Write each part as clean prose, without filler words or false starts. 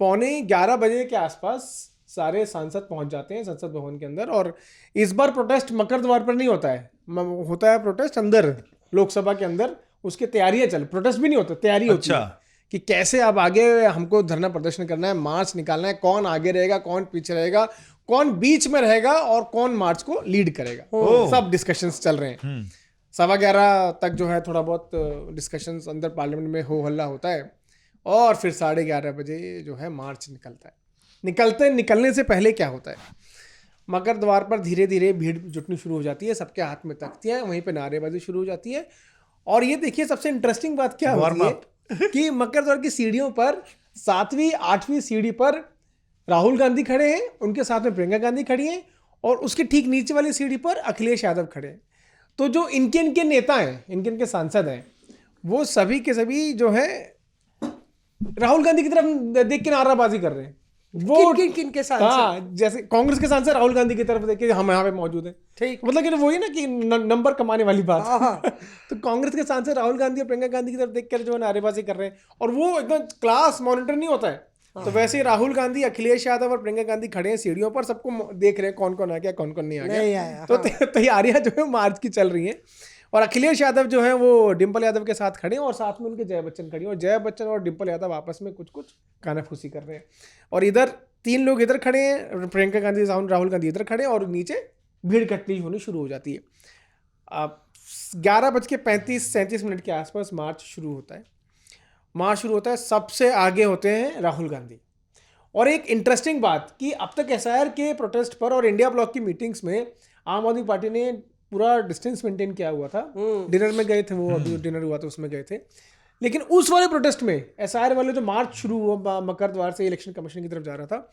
11:15 के आसपास सारे सांसद पहुंच जाते हैं संसद भवन के अंदर। और इस बार प्रोटेस्ट मकर द्वार पर नहीं होता है, होता है प्रोटेस्ट अंदर लोकसभा के अंदर। उसकी तैयारियां चल, प्रोटेस्ट भी नहीं होता, तैयारी होती है कि कैसे अब आगे हमको धरना प्रदर्शन करना है, मार्च निकालना है, कौन आगे रहेगा, कौन पीछे रहेगा, कौन बीच में रहेगा और कौन मार्च को लीड करेगा। सब डिस्कशंस चल रहे हैं। 11:15 तक जो है थोड़ा बहुत डिस्कशंस अंदर पार्लियामेंट में हो हल्ला होता है और फिर 11:30 बजे जो है मार्च निकलता है। निकलने से पहले क्या होता है, मकर द्वार पर धीरे धीरे भीड़ जुटनी शुरू हो जाती है, सबके हाथ में तख्तियां, वहीं पे नारेबाजी शुरू हो जाती है। और ये देखिए सबसे इंटरेस्टिंग बात क्या होती है कि मकर द्वार की सीढ़ियों पर 7वीं 8वीं सीढ़ी पर राहुल गांधी खड़े हैं, उनके साथ में प्रियंका गांधी खड़ी हैं और उसके ठीक नीचे वाली सीढ़ी पर अखिलेश यादव खड़े हैं। तो जो इनके नेता हैं, इनके सांसद हैं, वो सभी के सभी जो है राहुल गांधी की तरफ देख के नाराबाजी कर रहे हैं। वो किन के सांसद? हाँ, जैसे कांग्रेस के सांसद राहुल गांधी की तरफ देख के हम यहाँ पे मौजूद हैं, ठीक, मतलब कि वही ना कि नंबर कमाने वाली बात। तो कांग्रेस के सांसद राहुल गांधी और प्रियंका गांधी की तरफ देख कर जो है नारेबाजी कर रहे हैं और वो एकदम क्लास मॉनिटर नहीं होता है। तो वैसे ही राहुल गांधी, अखिलेश यादव और प्रियंका गांधी खड़े हैं सीढ़ियों पर, सबको देख रहे हैं कौन कौन आ गया, कौन कौन नहीं आ गया। तो तैयारियां जो है मार्च की चल रही हैं और अखिलेश यादव जो है वो डिंपल यादव के साथ खड़े हैं और साथ में उनके जया बच्चन खड़ी हैं और जया बच्चन और डिंपल यादव आपस में कुछ कानाफूसी कर रहे हैं। और इधर 3 लोग इधर खड़े हैं, प्रियंका गांधी, राहुल गांधी इधर खड़े हैं और नीचे भीड़ इकट्ठी होनी शुरू हो जाती है। अब 11:35-37 के आसपास मार्च शुरू होता है। सबसे आगे होते हैं राहुल गांधी। और एक इंटरेस्टिंग बात कि अब तक एसआईआर के प्रोटेस्ट पर और इंडिया ब्लॉक की मीटिंग्स में आम आदमी पार्टी ने पूरा डिस्टेंस मेंटेन किया हुआ था। डिनर में गए थे वो, अभी डिनर हुआ था उसमें गए थे। लेकिन उस वाले प्रोटेस्ट में एसआईआर वाले जो मार्च शुरू हुआ मकर द्वार से इलेक्शन कमीशन की तरफ जा रहा था,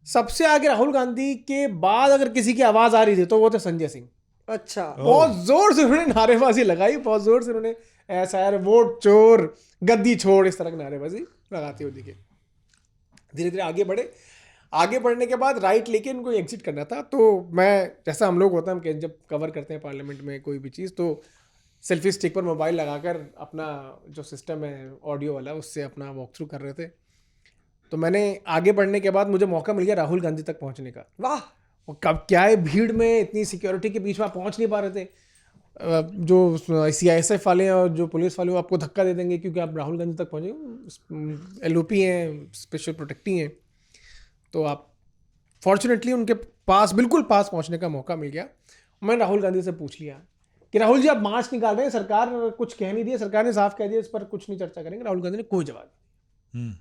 सबसे आगे राहुल गांधी के बाद अगर किसी की आवाज आ रही थी तो वो थे संजय सिंह। अच्छा, बहुत जोर से उन्होंने नारेबाजी लगाई, बहुत जोर से उन्होंने एसआईआर वोट चोर, गद्दी छोड़, इस तरह की नारेबाजी लगाते हुए दिखे। धीरे धीरे आगे बढ़ने के बाद राइट लेके उनको एग्जिट करना था। तो मैं, जैसा हम लोग होता है, हम जब कवर करते हैं पार्लियामेंट में कोई भी चीज़, तो सेल्फी स्टिक पर मोबाइल लगाकर अपना जो सिस्टम है ऑडियो वाला, उससे अपना वॉक थ्रू कर रहे थे। तो मैंने आगे बढ़ने के बाद मुझे मौका मिल गया राहुल गांधी तक पहुंचने का। वाह! और कब क्या है, भीड़ में इतनी सिक्योरिटी के बीच में आप पहुंच नहीं पा रहे थे। जो CISF वाले हैं और जो पुलिस वाले, वो आपको धक्का दे देंगे क्योंकि आप राहुल गांधी तक पहुंचे। LOP हैं, स्पेशल प्रोटेक्टी हैं। तो आप फॉर्चुनेटली उनके पास, बिल्कुल पास पहुंचने का मौका मिल गया। मैंने राहुल गांधी से पूछ लिया कि राहुल जी, आप मार्च निकाल रहे हैं, सरकार कुछ कह नहीं दिया, सरकार ने साफ कह दिया इस पर कुछ नहीं चर्चा करेंगे। राहुल गांधी ने कोई जवाब नहीं।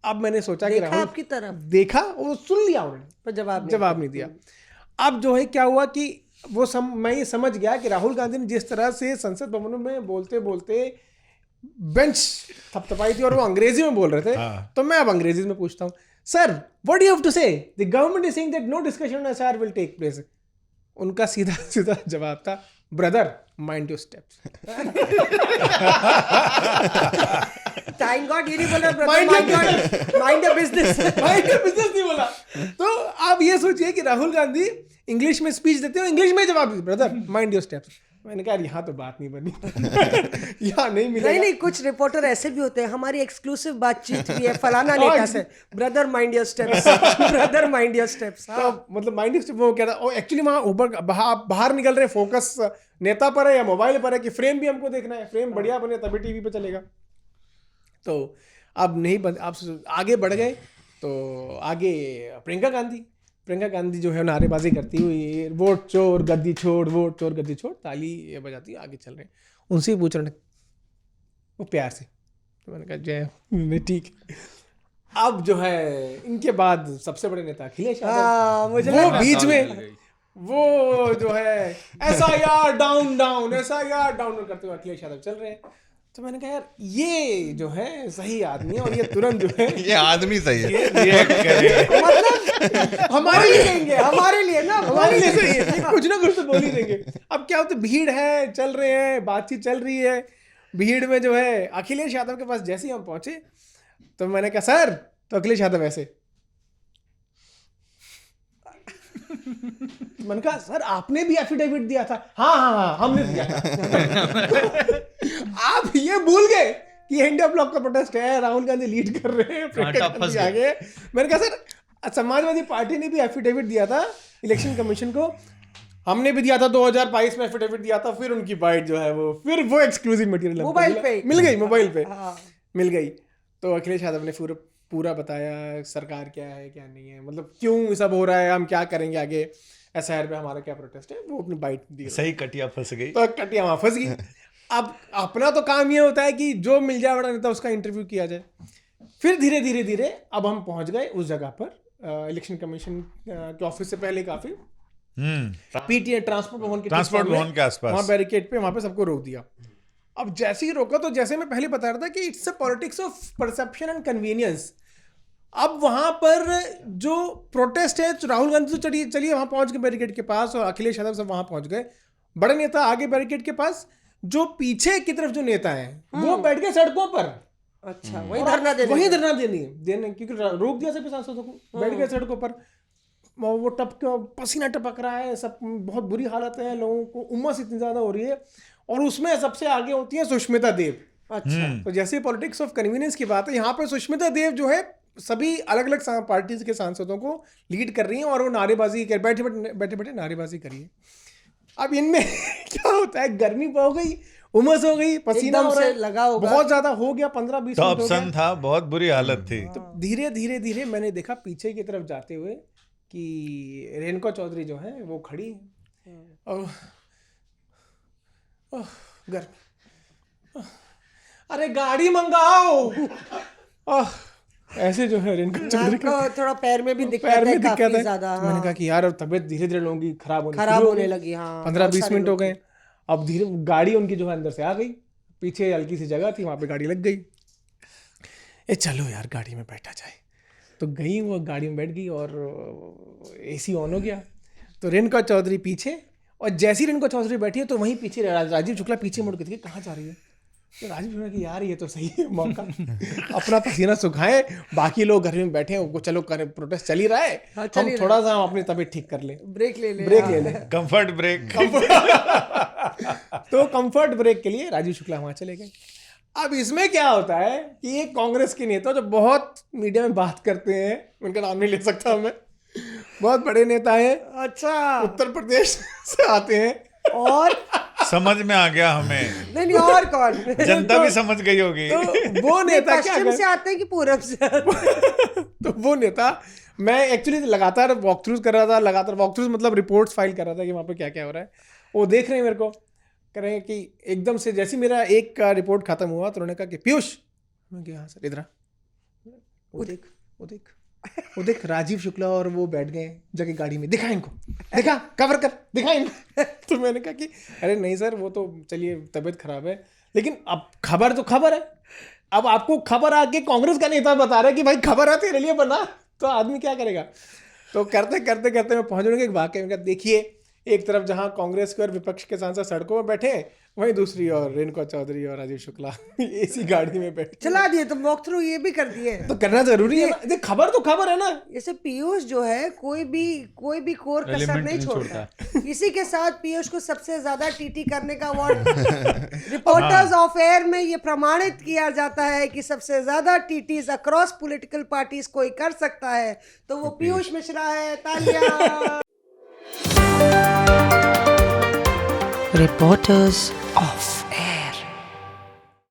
अब मैंने सोचा कि राहुल आपकी तरफ देखा, वो सुन लिया उन्होंने, पर जवाब नहीं दिया। अब जो है क्या हुआ कि मैं ये समझ गया कि राहुल गांधी ने जिस तरह से संसद भवन में बोलते बोलते बेंच थपथपाई थी और वो अंग्रेजी में बोल रहे थे, तो मैं अब अंग्रेजी में पूछता हूँ, sir, what do you have to say? The government is saying that no discussion on SIR will take place. उनका सीधा जवाब था, brother, mind your steps. Thank God ये नहीं बोला, mind your business. Mind your business नहीं बोला। तो आप ये सोचिए कि राहुल गांधी इंग्लिश में स्पीच देते हो, इंग्लिश में जवाब, ब्रदर, माइंड योर स्टेप्स। मैंने कहा यहाँ तो बात नहीं बनी, यहाँ नहीं मिलेगा। नहीं, कुछ रिपोर्टर ऐसे भी होते हैं, हमारी एक्सक्लूसिव बातचीत भी है फलाना नेता से, brother mind your steps, brother mind your steps. तो मतलब माइंड योर स्टेप्स वो क्या था, एक्चुअली वहाँ ऊपर बाहर निकल रहे, फोकस नेता पर है या मोबाइल पर है कि फ्रेम भी हमको देखना है, फ्रेम बढ़िया बने तभी टीवी पे चलेगा। तो अब नहीं आप आगे बढ़ गए। तो आगे प्रियंका गांधी जो है नारेबाजी करती हुई, वोट चोर गद्दी छोड़, वोट चोर गद्दी छोड़, ताली बजाती आगे चल रहे हैं। उनसे पूछ रहे वो प्यार से। तो मैंने कहा जय, ठीक। अब जो है इनके बाद सबसे बड़े नेता अखिलेश यादव, वो बीच में वो जो है SIR डाउन करते हुए अखिलेश यादव चल रहे हैं। तो मैंने कहा यार ये जो है सही आदमी है और ये तुरंत जो है ये आदमी सही है, मतलब हमारे लिए देंगे, हमारे लिए सही है, कुछ ना कुछ तो बोल ही देंगे। अब क्या होता है, भीड़ है, चल रहे हैं, बातचीत चल रही है, भीड़ में जो है अखिलेश यादव के पास जैसे ही हम पहुंचे तो मैंने कहा सर, तो अखिलेश यादव ऐसे, मैंने कहा सर आपने भी एफिडेविट दिया था? हाँ हमने दिया था। आप ये भूल गए कि ये इंडिया ब्लॉक का प्रोटेस्ट है, राहुल गांधी लीड कर रहे हैं, प्रियंका गांधी आगे। मैंने कहा सर समाजवादी पार्टी ने भी एफिडेविट दिया था इलेक्शन कमीशन को, हमने भी दिया था 2022 में एफिडेविट दिया था, फिर उनकी बाइट जो है वो एक्सक्लूसिव मटेरियल मोबाइल पे मिल गई, मोबाइल पे हाँ। मिल गई। तो अखिलेश यादव ने पूरा बताया सरकार क्या है क्या नहीं है, मतलब क्यों ये सब हो रहा है, हम क्या करेंगे आगे, SIR पे हमारा क्या प्रोटेस्ट है, वो अपनी बाइट दी। सही कटिया फंस गई, तो कटिया वहां फंस गई। अब अपना तो काम ये होता है कि जो मिल जाए बड़ा नेता उसका इंटरव्यू किया जाए। फिर धीरे धीरे धीरे अब हम पहुंच गए उस जगह पर इलेक्शन कमीशन के ऑफिस से पहले काफी PTA ट्रांसपोर्ट भवन के आसपास, वहां बैरिकेड पे, वहां पे सबको रोक दिया। अब जैसे ही रोका तो जैसे मैं पहले बता रहा था कि it's a politics of perception and convenience. अब वहां पर जो प्रोटेस्ट है, राहुल गांधी तो चलिए वहां पहुंच गए बैरिकेड के पास, और अखिलेश यादव सब वहां पहुंच गए, बड़े नेता आगे बैरिकेड के पास, जो पीछे की तरफ जो नेता है वो बैठ गए सड़कों पर। अच्छा, वही धरना देने क्योंकि रोक दिया सभी सांसदों को, बैठ गए सड़कों पर। वो पसीना टपक रहा है, सब बहुत बुरी हालत है, लोगों को उमस इतनी ज्यादा हो रही है, और उसमें सबसे आगे होती है सुष्मिता देव। अच्छा, तो जैसे पॉलिटिक्स ऑफ कन्वीनियंस की बात है, यहाँ पे सुष्मिता देव जो है सभी अलग अलग पार्टीज के सांसदों को लीड कर रही हैं, और वो नारेबाजी कर बैठे नारेबाजी करिए। अब इनमें क्या होता है, गर्मी हो गई, उमस हो गई, पसीना हो रहा है, लगा होगा, बहुत ज्यादा हो गया, 15-20 मिनट हो गया था, बहुत बुरी हालत थी। तो धीरे धीरे धीरे मैंने देखा पीछे की तरफ जाते हुए कि रेणुका चौधरी जो है वो खड़ी है, और गर्मी, अरे गाड़ी मंगाओ, ऐसे जो है रेणुका चौधरी को थोड़ा पैर में भी दिक्कत है, काफी ज्यादा। मैंने कहा कि यार अब तबीयत धीरे धीरे लोगों की खराब होने लगी। हाँ, 15-20 मिनट हो गए, अब धीरे गाड़ी उनकी जो है अंदर से आ गई, पीछे हल्की सी जगह थी, वहां पे गाड़ी लग गई। चलो यार गाड़ी में बैठा जाए, तो गई वो गाड़ी में बैठ गई, और AC ऑन हो गया। तो रेणुका चौधरी पीछे, और जैसी रेणुका चौधरी बैठी है तो वहीं पीछे राजीव शुक्ला पीछे मुड़ के कहाँ जा रही है। तो राजीव शुक्ला की यार ये तो सही है मौका, अपना पसीना सुखाए, बाकी लोग घर में बैठे हैं, चलो करें, प्रोटेस्ट चल ही रहा है, हम थोड़ा सा अपनी तबीयत ठीक कर ले, ब्रेक ले ले, कंफर्ट ब्रेक। तो कंफर्ट ब्रेक के लिए राजीव शुक्ला वहां चले गए। अब इसमें क्या होता है कि एक कांग्रेस के नेता जो बहुत मीडिया में बात करते हैं, उनका नाम नहीं ले सकता मैं, बहुत बड़े नेता हैं, अच्छा, उत्तर प्रदेश से आते हैं, और समझ में आ गया हमें। नहीं और कौन, जनता भी समझ गई होगी। तो वो नेता पश्चिम से आते हैं कि पूरब से? तो वो नेता, मैं एक्चुअली लगातार वॉक थ्रूज कर रहा था, लगातार वॉक थ्रूज मतलब रिपोर्ट्स फाइल कर रहा था कि वहाँ पे क्या क्या हो रहा है। वो देख रहे हैं मेरे को, कह रहे हैं कि एकदम से जैसे मेरा एक का रिपोर्ट खत्म हुआ तो उन्होंने कहा कि पीयूष, मैं कहा हाँ सर, इधर वो देख राजीव शुक्ला और वो बैठ गए जाके गाड़ी में, दिखा इनको, दिखा, कवर कर, दिखा इनको। तो मैंने कहा कि अरे नहीं सर, वो तो चलिए तबीयत खराब है, लेकिन अब खबर तो खबर है, अब आपको खबर आके कांग्रेस का नेता बता रहा है कि भाई खबर है तेरे लिए बना, तो आदमी क्या करेगा। तो करते करते करते मैं पहुंच गया वाकई में, देखिए एक तरफ जहां कांग्रेस के और विपक्ष के सांसद सड़कों में बैठे हैं, वहीं दूसरी ओर रेणुका चौधरी और राजीव शुक्ला AC गाड़ी में बैठे चला दिए। तो वॉक थ्रू ये भी कर दिए, तो करना जरूरी है ना, खबर तो खबर है ना। जैसे पीयूष जो है कोई भी कोर कसर नहीं छोड़ता। इसी के साथ पीयूष को सबसे ज्यादा टीटी करने का अवार्ड रिपोर्टर्स ऑफ एयर में ये प्रमाणित किया जाता है कि सबसे ज्यादा टीटीज अक्रॉस पॉलिटिकल पार्टीज कोई कर सकता है तो वो पीयूष मिश्रा है। तालियां। Reporters off.